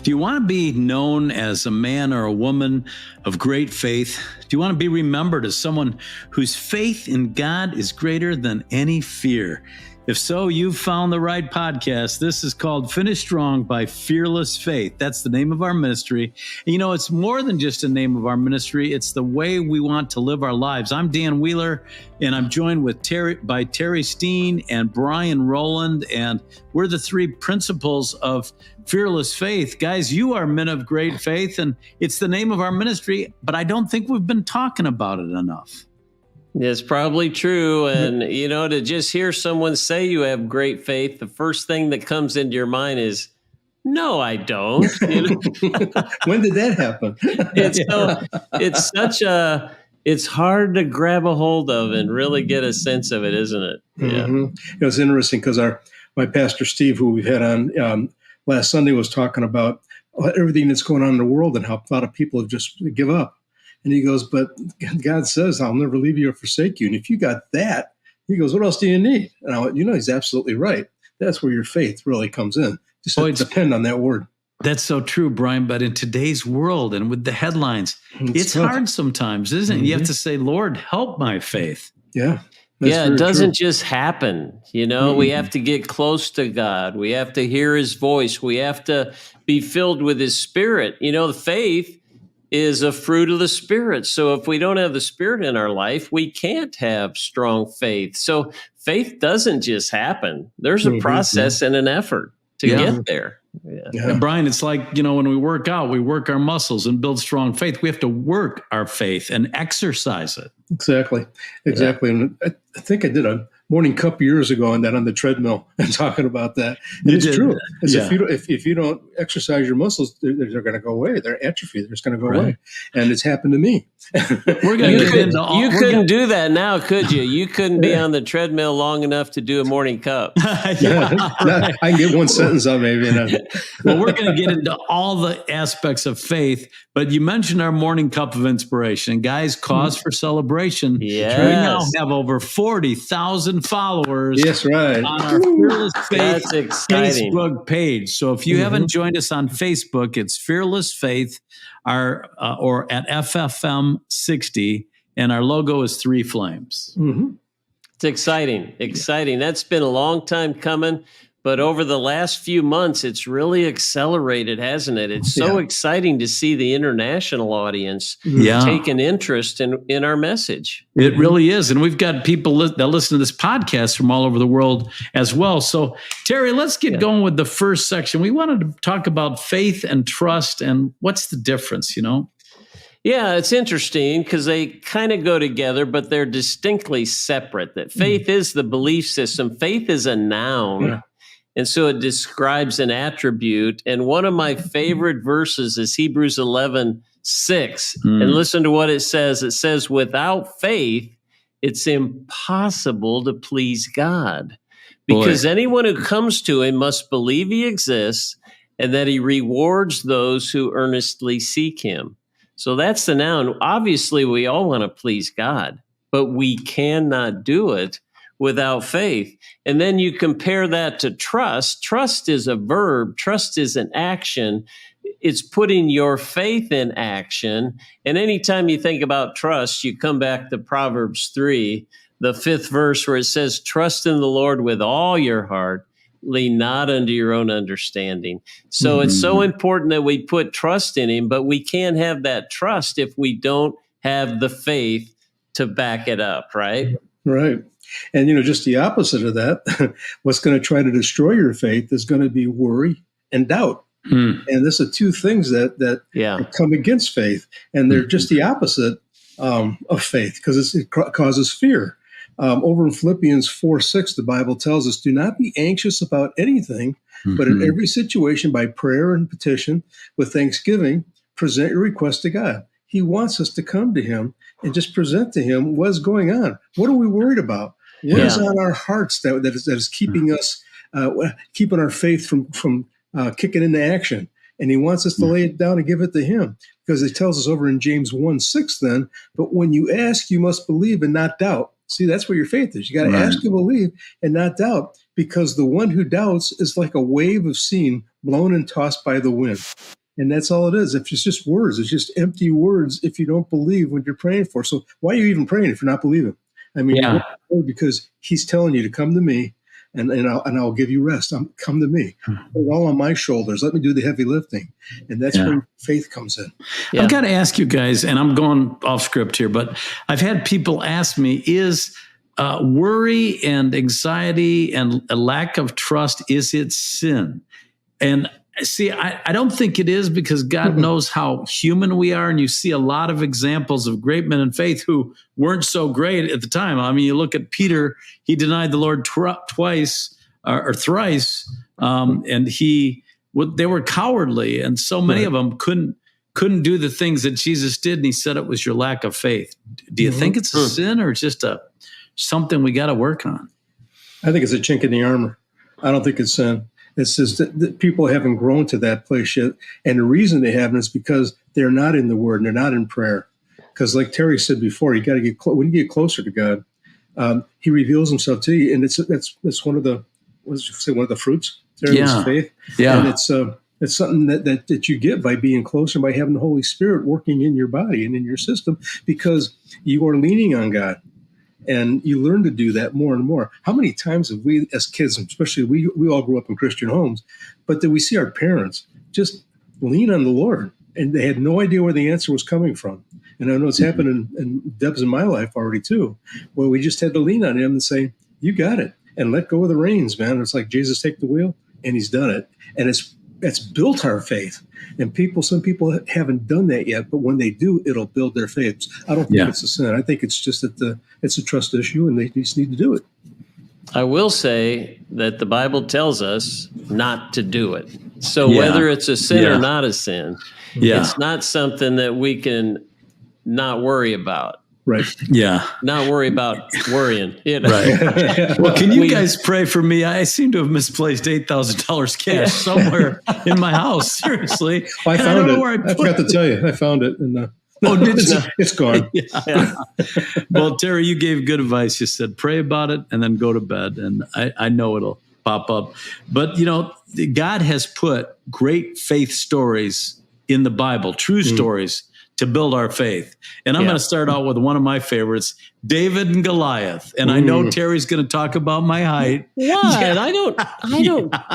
Do you want to be known as a man or a woman of great faith? Do you want to be remembered as someone whose faith in God is greater than any fear? If so, you've found the right podcast. This is called Finish Strong by Fearless Faith. That's the name of our ministry. And it's more than just a name of our ministry. It's the way we want to live our lives. I'm Dan Wheeler, and I'm joined by Terry Steen and Brian Rowland, and we're the three principals of Fearless Faith. Guys, you are men of great faith, and it's the name of our ministry, but I don't think we've been talking about it enough. It's probably true. And, to just hear someone say you have great faith, the first thing that comes into your mind is, no, I don't. When did that happen? It's hard to grab a hold of and really get a sense of it, isn't it? Yeah. Mm-hmm. It's interesting because my pastor, Steve, who we've had on last Sunday, was talking about everything that's going on in the world and how a lot of people have just give up. And he goes, but God says, I'll never leave you or forsake you. And if you got that, he goes, what else do you need? And he's absolutely right. That's where your faith really comes in. Just depend on that word. That's so true, Brian. But in today's world and with the headlines, it's hard sometimes, isn't it? Mm-hmm. You have to say, Lord, help my faith. Yeah. It doesn't just happen. Mm-hmm. We have to get close to God. We have to hear his voice. We have to be filled with his spirit. The faith is a fruit of the Spirit. So if we don't have the Spirit in our life, we can't have strong faith. So faith doesn't just happen. There's a process and an effort to get there. Yeah. And Brian, it's like, when we work out, we work our muscles and build strong faith. We have to work our faith and exercise it. Exactly. Yeah. And I think I did a morning cup years ago on the treadmill and talking about that. And it's true. If you don't exercise your muscles, they're going to go away. They're atrophy. They're just going to go away. And it's happened to me. We're going to You couldn't do that now, could you? You couldn't be on the treadmill long enough to do a morning cup. I can get one sentence out maybe. Well, we're going to get into all the aspects of faith, but you mentioned our morning cup of inspiration. Guys, cause for celebration. Yes. We now have over 40,000 followers. Yes, right. On our Fearless Faith Facebook page. So if you haven't joined us on Facebook, it's Fearless Faith, or at FFM60, and our logo is 3 flames. Mm-hmm. It's exciting. That's been a long time coming, but over the last few months, it's really accelerated, hasn't it? It's so exciting to see the international audience take an interest in our message. It really is. And we've got people that listen to this podcast from all over the world as well. So, Terry, let's get going with the first section. We wanted to talk about faith and trust and what's the difference, Yeah, it's interesting because they kind of go together, but they're distinctly separate. That faith is the belief system. Faith is a noun. Yeah. And so it describes an attribute. And one of my favorite verses is Hebrews 11:6. And listen to what it says. It says, without faith, it's impossible to please God. Because anyone who comes to him must believe he exists and that he rewards those who earnestly seek him. So that's the noun. Obviously, we all want to please God, but we cannot do it without faith. And then you compare that to trust. Trust is a verb. Trust is an action. It's putting your faith in action. And anytime you think about trust, you come back to Proverbs 3, the 5th verse, where it says, trust in the Lord with all your heart, lean not unto your own understanding. So it's so important that we put trust in him, but we can't have that trust if we don't have the faith to back it up, right? Right. And, just the opposite of that, what's going to try to destroy your faith is going to be worry and doubt. And this are 2 things that come against faith. And they're just the opposite of faith because it causes fear. Over in Philippians 4:6, the Bible tells us, do not be anxious about anything, but in every situation by prayer and petition with thanksgiving, present your request to God. He wants us to come to him and just present to him what's going on. What are we worried about? What is on our hearts that is keeping us, keeping our faith from kicking into action? And he wants us to lay it down and give it to him because it tells us over in James 1:6 then, but when you ask, you must believe and not doubt. See, that's where your faith is. You got to ask and believe and not doubt, because the one who doubts is like a wave of steam blown and tossed by the wind. And that's all it is. If it's just words, it's just empty words if you don't believe what you're praying for. So why are you even praying if you're not believing? I mean, you're because he's telling you to come to me and I'll give you rest. Come to me. Put it all on my shoulders. Let me do the heavy lifting. And that's where faith comes in. Yeah. I've got to ask you guys, and I'm going off script here, but I've had people ask me, is worry and anxiety and a lack of trust, is it sin? And see, I don't think it is, because God knows how human we are. And you see a lot of examples of great men in faith who weren't so great at the time. I mean, you look at Peter, he denied the Lord twice or thrice. And they were cowardly. And so many of them couldn't do the things that Jesus did. And he said it was your lack of faith. Do you think it's a sin, or just something we got to work on? I think it's a chink in the armor. I don't think it's sin. It's just that people haven't grown to that place yet. And the reason they haven't is because they're not in the Word and they're not in prayer. Because like Terry said before, you got to get when you get closer to God, He reveals Himself to you, and it's one of the one of the fruits there is faith. Yeah, and it's something that you get by being closer, by having the Holy Spirit working in your body and in your system, because you are leaning on God. And you learn to do that more and more. How many times have we, as kids, especially we all grew up in Christian homes, but then we see our parents just lean on the Lord, and they had no idea where the answer was coming from. And I know it's happened in Deb's and my life already too, where we just had to lean on Him and say, "You got it," and let go of the reins, man. It's like Jesus take the wheel, and He's done it, and it's built our faith. And some people haven't done that yet, but when they do, it'll build their faith. I don't think it's a sin. I think it's just that it's a trust issue, and they just need to do it. I will say that the Bible tells us not to do it. So whether it's a sin or not a sin, it's not something that we can not worry about. Right. Yeah. Not worry about worrying. You know? Right. Well, can you guys pray for me? I seem to have misplaced $8,000 cash somewhere in my house. Seriously. Well, I found it. I forgot to tell you. I found it. And, it's gone. Well, Terry, you gave good advice. You said, pray about it and then go to bed. And I know it'll pop up. But, God has put great faith stories in the Bible, true stories, to build our faith. And I'm going to start out with one of my favorites, David and Goliath. And I know Terry's going to talk about my height. What? Yeah. I don't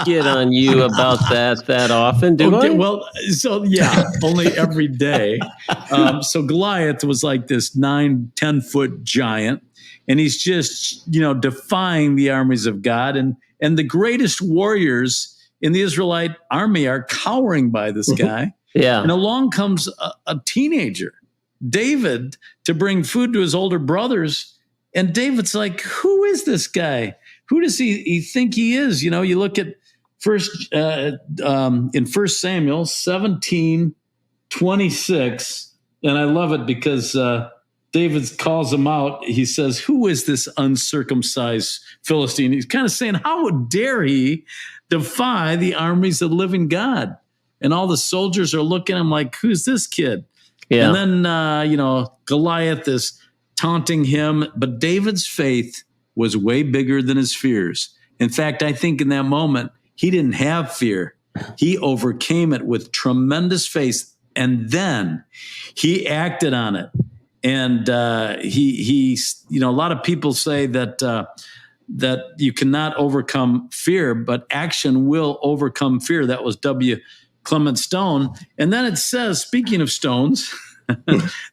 get on you about that often, do I? Well, so only every day. So Goliath was like this 9-10 foot giant, and he's just, defying the armies of God. And the greatest warriors in the Israelite army are cowering by this guy. Yeah. And along comes a teenager, David, to bring food to his older brothers. And David's like, who is this guy? Who does he think he is? You look at in 1 Samuel 17:26, and I love it because David calls him out. He says, who is this uncircumcised Philistine? He's kind of saying, how dare he defy the armies of the living God? And all the soldiers are looking at him like, who's this kid? Yeah. And then, Goliath is taunting him. But David's faith was way bigger than his fears. In fact, I think in that moment, he didn't have fear. He overcame it with tremendous faith. And then he acted on it. And he a lot of people say that you cannot overcome fear, but action will overcome fear. That was W. Clement Stone. And then it says, speaking of stones,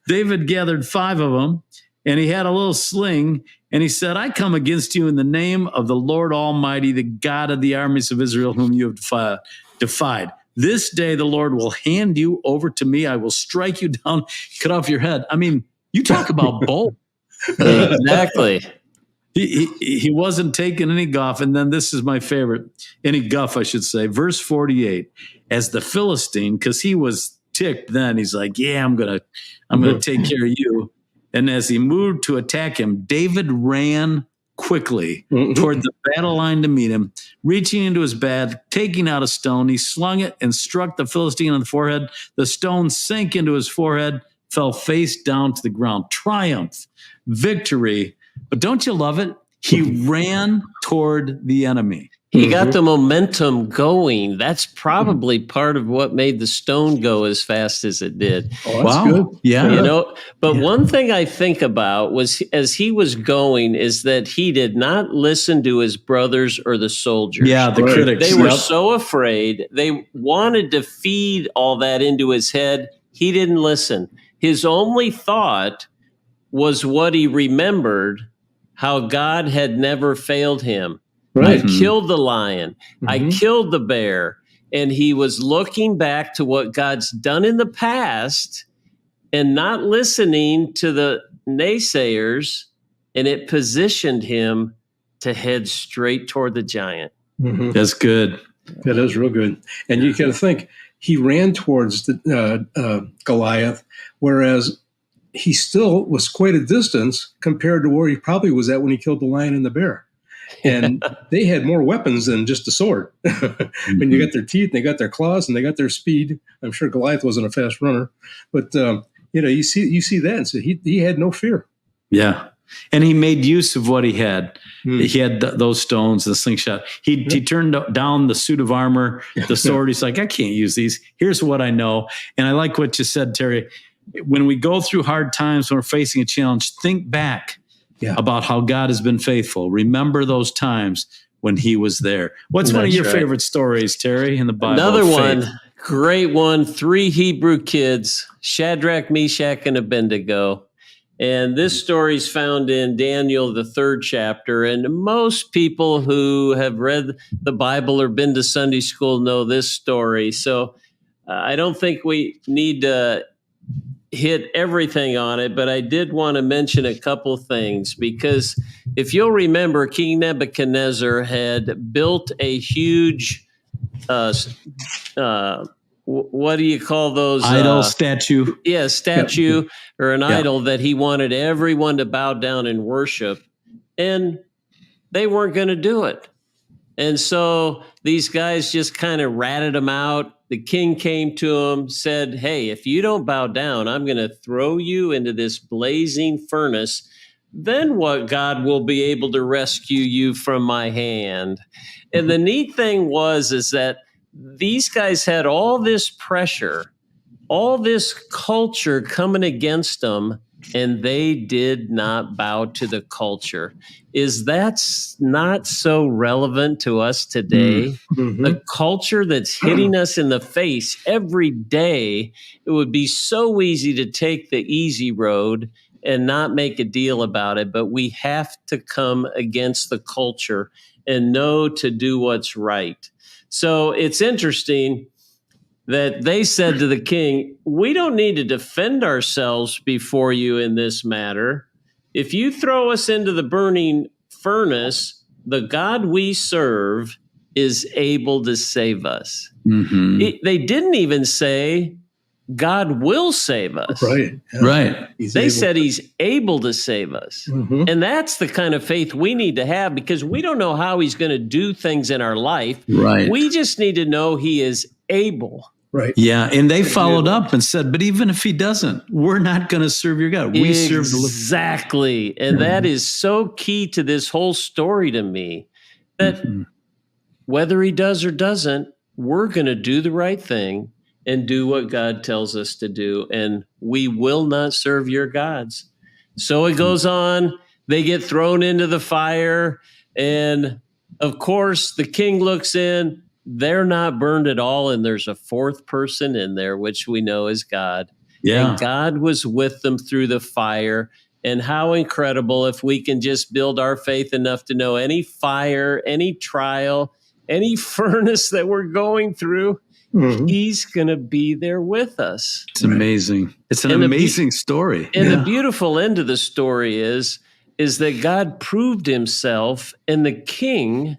David gathered 5 of them, and he had a little sling, and he said, I come against you in the name of the Lord Almighty, the God of the armies of Israel, whom you have defied. This day the Lord will hand you over to me. I will strike you down, cut off your head. I mean, you talk about bold. Exactly. He wasn't taking any guff. And then this is my favorite, any guff, I should say. Verse 48, as the Philistine, because he was ticked then, he's like, I'm gonna take care of you. And as he moved to attack him, David ran quickly toward the battle line to meet him, reaching into his bag, taking out a stone. He slung it and struck the Philistine on the forehead. The stone sank into his forehead, fell face down to the ground. Triumph, victory But don't you love it? He ran toward the enemy. He got the momentum going. That's probably part of what made the stone go as fast as it did. Oh, that's good. Yeah. But one thing I think about was as he was going is that he did not listen to his brothers or the soldiers. Yeah, the critics. They were so afraid. They wanted to feed all that into his head. He didn't listen. His only thought was what he remembered, how God had never failed him. Right. I killed the lion. I killed the bear. And he was looking back to what God's done in the past and not listening to the naysayers. And it positioned him to head straight toward the giant. That's good. That is real good. And you got to think, he ran towards the Goliath, whereas he still was quite a distance compared to where he probably was at when he killed the lion and the bear. And they had more weapons than just a sword. When you got their teeth, they got their claws, and they got their speed. I'm sure Goliath wasn't a fast runner, but you see that, and so he had no fear. Yeah, and he made use of what he had. He had those stones, the slingshot. He turned down the suit of armor, the sword. He's like, I can't use these. Here's what I know. And I like what you said, Terry. When we go through hard times, when we're facing a challenge, think back about how God has been faithful. Remember those times when he was there. What's one of your favorite stories, Terry, in the Bible? Another one, great one, 3 Hebrew kids, Shadrach, Meshach, and Abednego. And this story is found in Daniel, the 3rd chapter. And most people who have read the Bible or been to Sunday school know this story. So I don't think we need to hit everything on it, but I did want to mention a couple things, because if you'll remember, King Nebuchadnezzar had built a huge, what do you call those? Idol, statue. Yeah, statue or an idol that he wanted everyone to bow down and worship, and they weren't going to do it. And so these guys just kind of ratted him out. The king came to him, said, hey, if you don't bow down, I'm going to throw you into this blazing furnace. Then what God will be able to rescue you from my hand. And the neat thing is that these guys had all this pressure, all this culture coming against them, and they did not bow to the culture. Is that not so relevant to us today? The culture that's hitting us in the face every day, it would be so easy to take the easy road and not make a deal about it, but we have to come against the culture and know to do what's right. So it's interesting that they said to the king, we don't need to defend ourselves before you in this matter. If you throw us into the burning furnace, the God we serve is able to save us. They didn't even say God will save us. Right. Right. They said he's able to save us. And that's the kind of faith we need to have, because we don't know how he's going to do things in our life. Right. We just need to know he is able. Right. Yeah. And they followed up and said, but even if he doesn't, we're not going to serve your God. We serve the Lord. Exactly. And that is so key to this whole story to me, that whether he does or doesn't, we're going to do the right thing and do what God tells us to do. And we will not serve your gods. So it goes on. They get thrown into the fire. And of course, the king looks in. They're not burned at all. And there's a 4th person in there, which we know is God. Yeah. And God was with them through the fire. And how incredible if we can just build our faith enough to know any fire, any trial, any furnace that we're going through, he's going to be there with us. It's amazing. It's an amazing story. And the beautiful end of the story is that God proved himself, and the king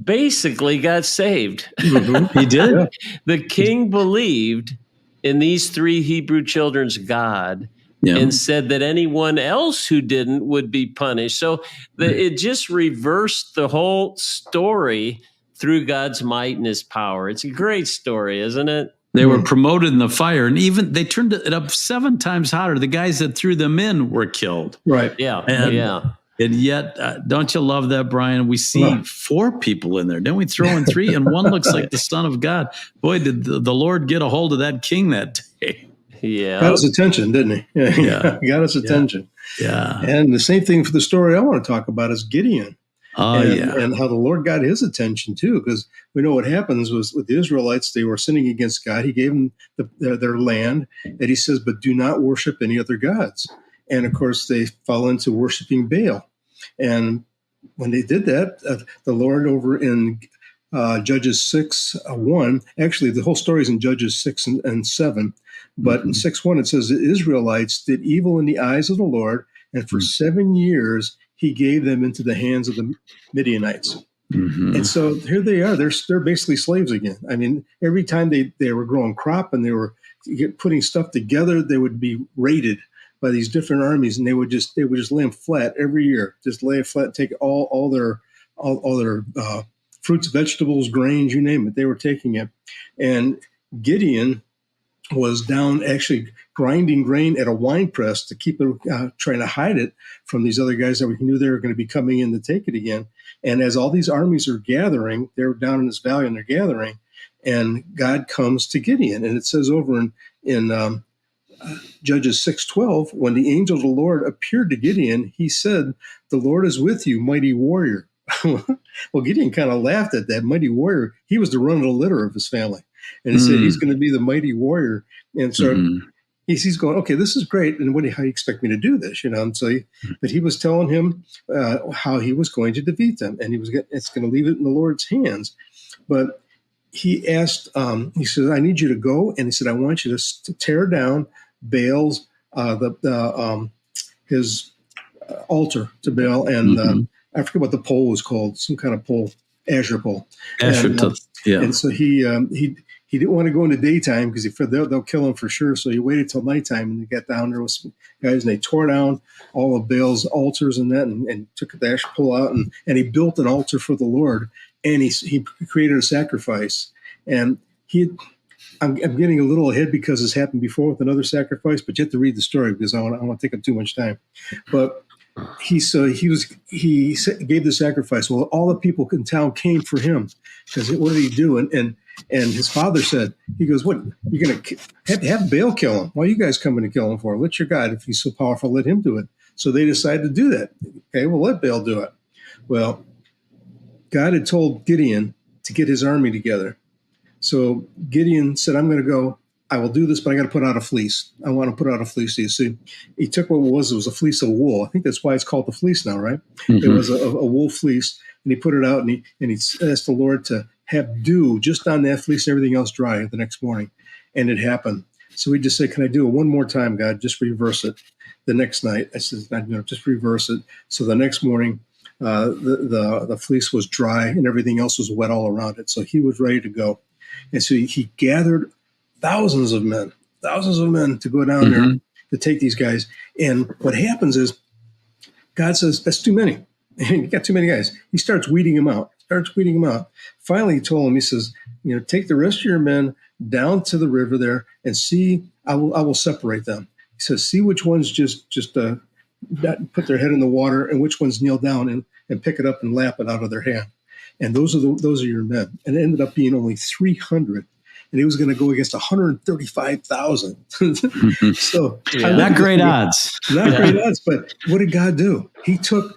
basically got saved. He did. The king believed in these 3 Hebrew children's God and said that anyone else who didn't would be punished. So it just reversed the whole story through God's might and his power. It's a great story, isn't it? They were promoted in the fire, and even they turned it up 7 times hotter. The guys that threw them in were killed. Right. Yeah. And yet, don't you love that, Brian? We see 4 people in there. Didn't we throw in 3? And one looks like the Son of God. Boy, did the Lord get a hold of that king that day. Yeah. Got his attention, didn't he? Yeah. Got his attention. Yeah. And the same thing for the story I want to talk about is Gideon. And how the Lord got his attention too, because we know what happens was with the Israelites, they were sinning against God. He gave them their land, and he says, but do not worship any other gods. And of course, they fell into worshiping Baal. And when they did that, the Lord over in Judges 6:1, actually the whole story is in Judges 6 and 7, but in 6:1 it says the Israelites did evil in the eyes of the Lord, and for 7 years he gave them into the hands of the Midianites. And so here they are. They're basically slaves again. I mean, every time they were growing crop and they were putting stuff together, they would be raided by these different armies, and they would just lay them flat every year. Just lay it flat, take all their fruits, vegetables, grains, you name it. They were taking it. And Gideon was down actually grinding grain at a wine press to keep it, trying to hide it from these other guys that we knew they were going to be coming in to take it again. And as all these armies are gathering, they're down in this valley and they're gathering, and God comes to Gideon. And it says over in Judges 6:12, when the angel of the Lord appeared to Gideon, he said, "The Lord is with you, mighty warrior." Well, Gideon kind of laughed at that mighty warrior. He was the run of the litter of his family. And he said he's going to be the mighty warrior. And so he's going, okay, this is great. And how do you expect me to do this? And so, but he was telling him how he was going to defeat them, and it's going to leave it in the Lord's hands. But he asked, he said, I need you to go. And he said, I want you to tear down Baal's, his altar to Baal. And I forget what the pole was called, some kind of pole, Asher pole. And so he didn't want to go in the daytime because he said they'll kill him for sure. So he waited till nighttime, and they got down there with some guys, and they tore down all of Baal's altars and that, and took the Asher pole out, and he built an altar for the Lord, and he created a sacrifice. And I'm getting a little ahead because this happened before with another sacrifice, but you have to read the story because I don't want to take up too much time. But he gave the sacrifice. Well, all the people in town came for him because what did he do? And his father said, he goes, what, you're going to have Baal kill him? Why are you guys coming to kill him for? Let your God, if he's so powerful, let him do it. So they decided to do that. Okay, well, let Baal do it. Well, God had told Gideon to get his army together. So Gideon said, I'm going to go. I will do this, but I got to put out a fleece. I want to put out a fleece. You see, he took what it was a fleece of wool. I think that's why it's called the fleece now, right? It was a wool fleece, and he put it out, and he asked the Lord to have dew just on that fleece, and everything else dry the next morning. And it happened. So he just said, can I do it one more time, God? Just reverse it. The next night, I said, just reverse it. So the next morning, the fleece was dry, and everything else was wet all around it. So he was ready to go. And so he gathered thousands of men to go down there to take these guys. And what happens is God says, that's too many. You got too many guys. He starts weeding them out. Finally, he told him, he says, take the rest of your men down to the river there and see, I will separate them. He says, see which ones just put their head in the water and which ones kneel down and pick it up and lap it out of their hand. And those are your men. And it ended up being only 300. And he was going to go against 135,000. So not great odds. Great odds. But what did God do? He took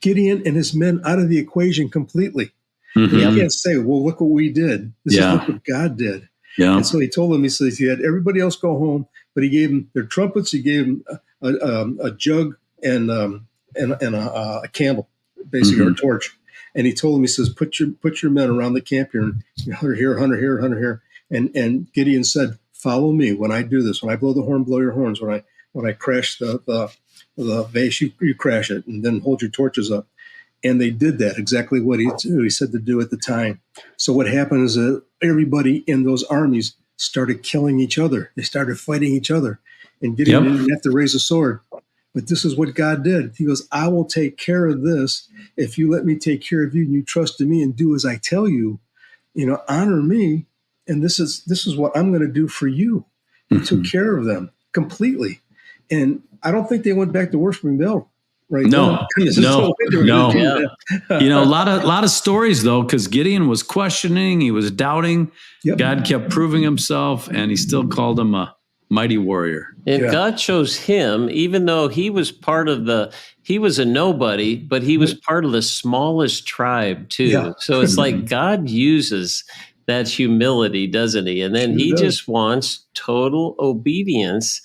Gideon and his men out of the equation completely. You can't say, well, look what we did. This is look what God did. Yeah. And so he told them, he says he had everybody else go home, but he gave them their trumpets. He gave them a jug and a candle, basically, or a torch. And he told them, he says, put your men around the camp here, and 100 here, 100 here, 100 here. And Gideon said, follow me when I do this. When I blow the horn, blow your horns. When I crash the vase, you crash it, and then hold your torches up. And they did that, exactly what he said to do at the time. So what happened is that everybody in those armies started killing each other. They started fighting each other. And Gideon didn't have to raise a sword. But this is what God did. He goes, I will take care of this if you let me take care of you and you trust in me and do as I tell you. Honor me. And this is what I'm going to do for you. He took care of them completely. And I don't think they went back to worshiping Baal right? No. No. You know, a lot of stories though, because Gideon was questioning, he was doubting. Yep. God kept proving himself, and he still called him a mighty warrior. And God chose him, even though he was he was a nobody, but he was part of the smallest tribe too. Yeah. So it's like God uses that humility, doesn't he? And then he just wants total obedience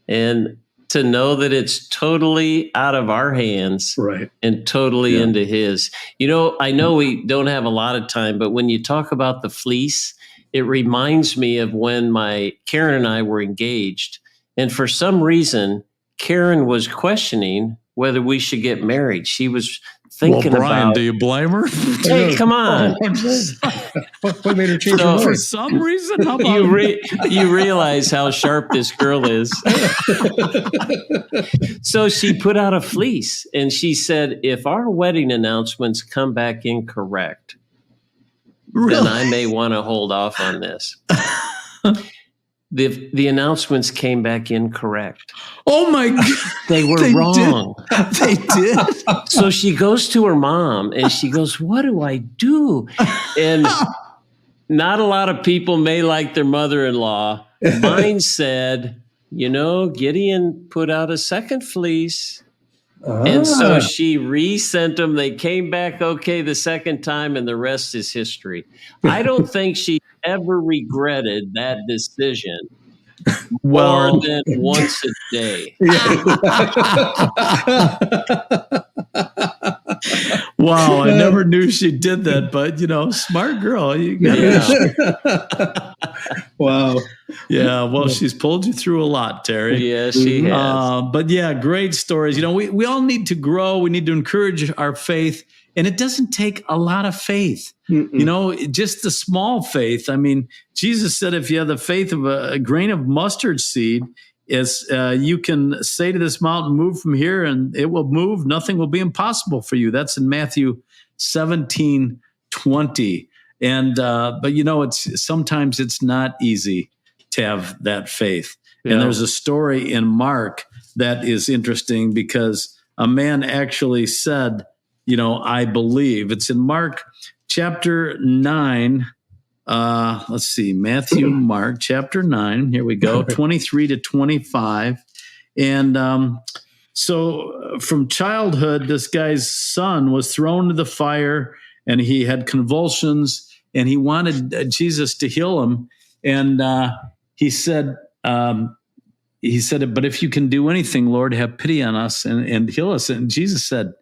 and to know that it's totally out of our hands, right, and totally into his. You know, I know we don't have a lot of time, but when you talk about the fleece, it reminds me of when Karen and I were engaged. And for some reason, Karen was questioning whether we should get married. She was thinking Brian, about. Do you blame her? Hey, come on! What made her change her mind? For some reason, how about you realize how sharp this girl is. So she put out a fleece, and she said, "If our wedding announcements come back incorrect, then I may want to hold off on this." The announcements came back incorrect. Oh my God. They were wrong. They did. So she goes to her mom and she goes, "What do I do?" And not a lot of people may like their mother-in-law. Mine said, Gideon put out a second fleece. And so she resent them. They came back okay the second time, and the rest is history. I don't think she ever regretted that decision more than once a day. Wow, I never knew she did that, but smart girl. Wow. Yeah, well, she's pulled you through a lot, Terry. Yeah, she has. But yeah, great stories. We all need to grow. We need to encourage our faith. And it doesn't take a lot of faith, just the small faith. I mean, Jesus said, if you have the faith of a grain of mustard seed, you can say to this mountain, move from here, and it will move. Nothing will be impossible for you. That's in Matthew 17:20. And, but sometimes it's not easy to have that faith. Yeah. And there's a story in Mark that is interesting because a man actually said, I believe. It's in Mark chapter 9. Let's see, Mark chapter 9. Here we go, 23 to 25. And so from childhood, this guy's son was thrown to the fire and he had convulsions and he wanted Jesus to heal him. And he said, but if you can do anything, Lord, have pity on us and heal us. And Jesus said,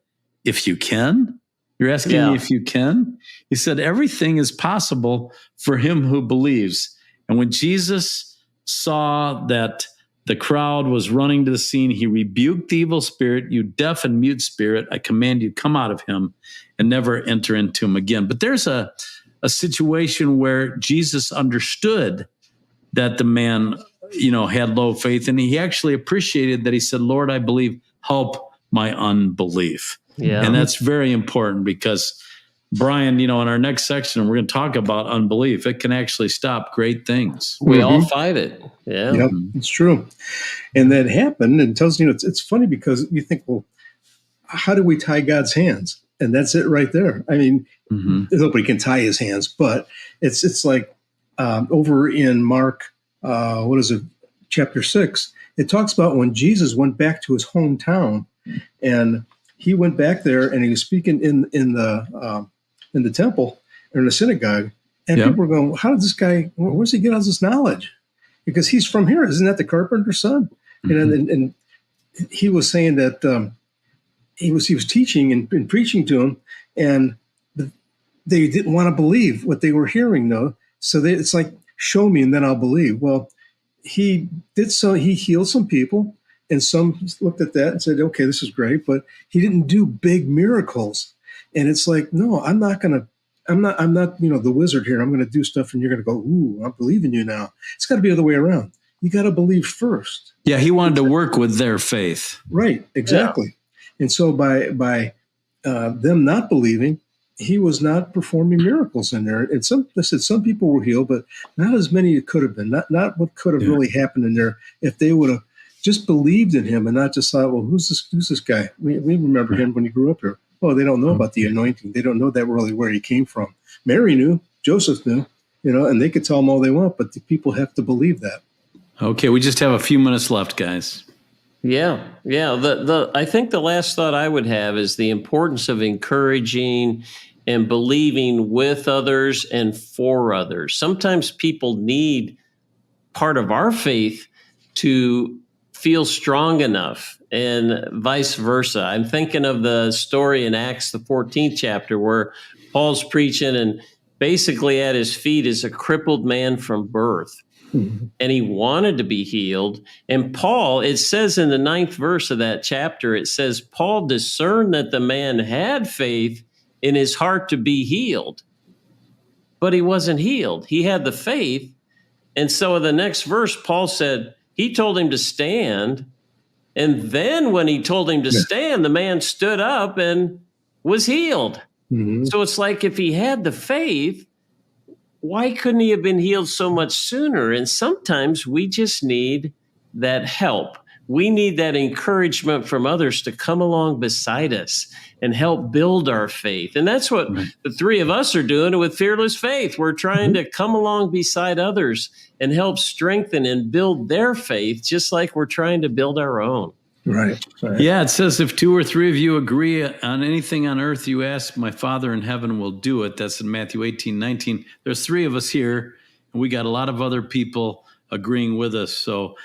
if you can? You're asking me if you can? He said, everything is possible for him who believes. And when Jesus saw that the crowd was running to the scene, he rebuked the evil spirit. You deaf and mute spirit, I command you, come out of him and never enter into him again. But there's a situation where Jesus understood that the man, had low faith. And he actually appreciated that. He said, Lord, I believe, help my unbelief. Yeah. And that's very important because, Brian, in our next section, we're going to talk about unbelief. It can actually stop great things. We all fight it. Yeah. Yep, it's true. And that happened and tells it's funny because you think, well, how do we tie God's hands? And that's it right there. I mean, nobody can tie his hands, but it's like over in Mark, chapter 6, it talks about when Jesus went back to his hometown and he went back there and he was speaking in the temple or in the synagogue, and people were going, "How did this guy? Where's he get all this knowledge? Because he's from here, isn't that the carpenter's son?" And he was saying that he was teaching and preaching to him, and they didn't want to believe what they were hearing, though. So it's like, show me and then I'll believe. Well, he did so. He healed some people. And some looked at that and said, okay, this is great, but he didn't do big miracles. And it's like, no, I'm not the wizard here. I'm going to do stuff and you're going to go, ooh, I'm believing you now. It's got to be the other way around. You got to believe first. Yeah, he wanted to work with their faith. Right, exactly. Yeah. And so by them not believing, he was not performing miracles in there. And some people were healed, but not as many as could have been. Not what could have really happened in there if they would have just believed in him and not just thought, well, who's this guy? We remember him when he grew up here. Oh, they don't know about the anointing. They don't know that really where he came from. Mary knew, Joseph knew, and they could tell him all they want, but the people have to believe that. Okay, we just have a few minutes left, guys. Yeah. I think the last thought I would have is the importance of encouraging and believing with others and for others. Sometimes people need part of our faith to feel strong enough, and vice versa. I'm thinking of the story in Acts, the 14th chapter, where Paul's preaching, and basically at his feet is a crippled man from birth. Mm-hmm. And he wanted to be healed. And Paul, it says in the 9th verse of that chapter, it says, Paul discerned that the man had faith in his heart to be healed, but he wasn't healed. He had the faith. And so in the next verse, Paul said, he told him to stand. And then when he told him to stand, the man stood up and was healed. Mm-hmm. So it's like, if he had the faith, why couldn't he have been healed so much sooner? And sometimes we just need that help. We need that encouragement from others to come along beside us and help build our faith. And that's what the three of us are doing with Fearless Faith. We're trying to come along beside others and help strengthen and build their faith, just like we're trying to build our own. Right. Yeah, it says, if 2 or 3 of you agree on anything on earth you ask, my Father in heaven will do it. That's in Matthew 18:19. There's 3 of us here, and we got a lot of other people agreeing with us. So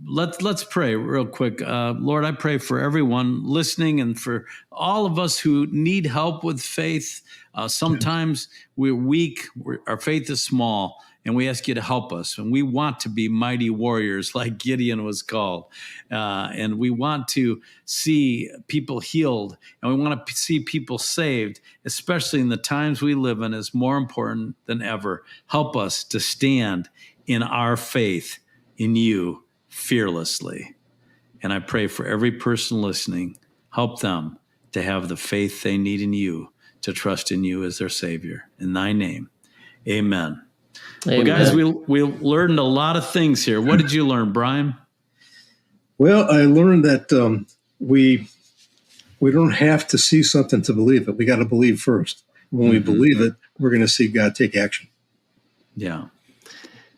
let's pray real quick. Lord, I pray for everyone listening and for all of us who need help with faith. Sometimes we're weak, our faith is small, and we ask you to help us. And we want to be mighty warriors like Gideon was called. And we want to see people healed, and we want to see people saved, especially in the times we live in, is more important than ever. Help us to stand in our faith in you fearlessly. And I pray for every person listening, help them to have the faith they need in you, to trust in you as their Savior. In thy name, amen. Well, guys, we learned a lot of things here. What did you learn, Brian? Well, I learned that we don't have to see something to believe it. We got to believe first. When we believe it, we're going to see God take action. Yeah.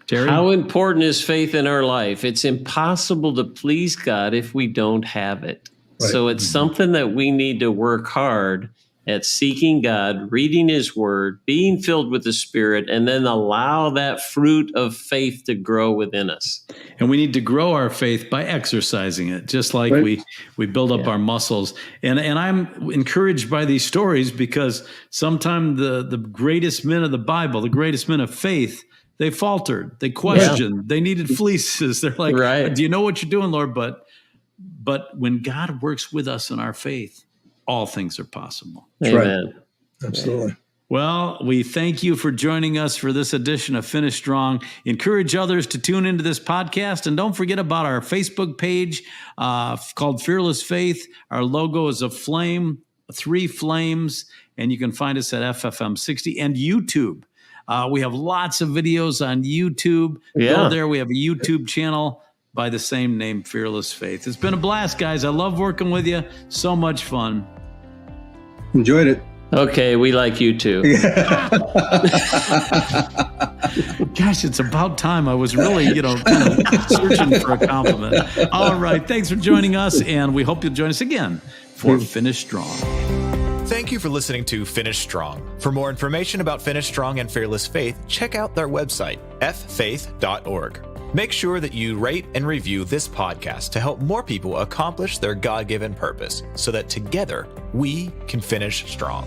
Terry? How important is faith in our life? It's impossible to please God if we don't have it. Right. So it's something that we need to work hard at seeking God, reading his word, being filled with the Spirit, and then allow that fruit of faith to grow within us. And we need to grow our faith by exercising it, just like we build up our muscles. And I'm encouraged by these stories, because sometimes the greatest men of the Bible, the greatest men of faith, they faltered, they questioned, they needed fleeces. They're like, do you know what you're doing, Lord? But when God works with us in our faith, all things are possible. Amen. Right. Absolutely. Well, we thank you for joining us for this edition of Finish Strong. Encourage others to tune into this podcast. And don't forget about our Facebook page called Fearless Faith. Our logo is a flame, 3 flames, and you can find us at FFM60 and YouTube. We have lots of videos on YouTube. Go there. We have a YouTube channel by the same name, Fearless Faith. It's been a blast, guys. I love working with you. So much fun. Enjoyed it. Okay, we like you too. Gosh, it's about time. I was really, kind of searching for a compliment. All right. Thanks for joining us, and we hope you'll join us again for Finish Strong. Thank you for listening to Finish Strong. For more information about Finish Strong and Fearless Faith, check out their website, ffaith.org. Make sure that you rate and review this podcast to help more people accomplish their God-given purpose, so that together we can finish strong.